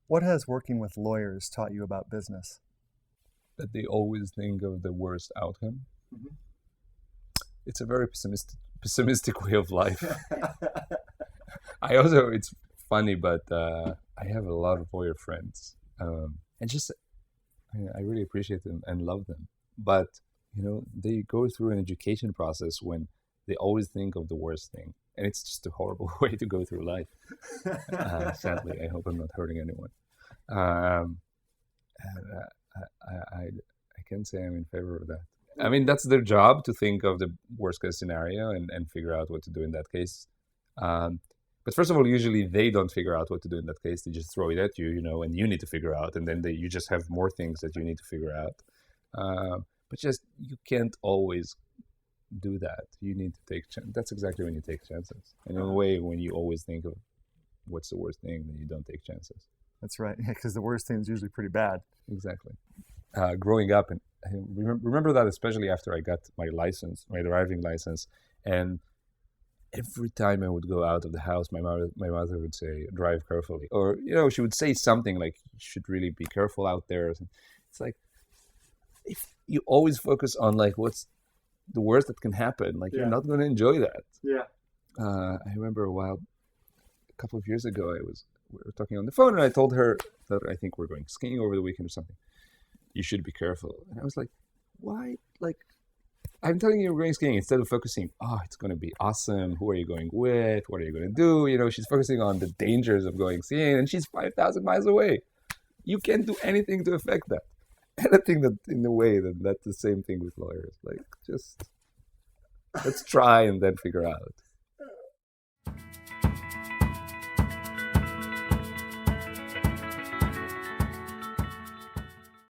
What has working with lawyers taught you about business? That they always think of the worst outcome. Mhm. It's a very pessimistic way of life. I also, it's funny, but I have a lot of lawyer friends, and just I really appreciate them and love them. But they go through an education process when they always think of the worst thing, and it's just a horrible way to go through life. Sadly, I hope I'm not hurting anyone. Um, and, I can't say I'm in favor of that. I mean, that's their job to think of the worst case scenario and figure out what to do in that case. Um, but first of all, usually they don't figure out what to do in that case. They just throw it at you, and you need to figure out, and then you just have more things that you need to figure out. But just you can't always do that. You need to take that's exactly when you take chances. And in a way, when you always think of what's the worst thing, then you don't take chances. That's right. Yeah, because the worst thing is usually pretty bad. Exactly. Growing up, and I remember that especially after I got my license, my driving license, and every time I would go out of the house, my mother would say, "Drive carefully," or she would say something like, "You should really be careful out there." It's like, if you always focus on like what's the worst that can happen, like you're not going to enjoy that. Yeah. I remember a couple of years ago, we were talking on the phone, and I told her that I think we're going skiing over the weekend or something. You should be careful. And I was like, why? Like, I'm telling you we're going skiing, instead of focusing, oh, it's going to be awesome. Who are you going with? What are you going to do? She's focusing on the dangers of going skiing, and she's 5,000 miles away. You can't do anything to affect that. And I think that in a way that's the same thing with lawyers. Like, just let's try and then figure out.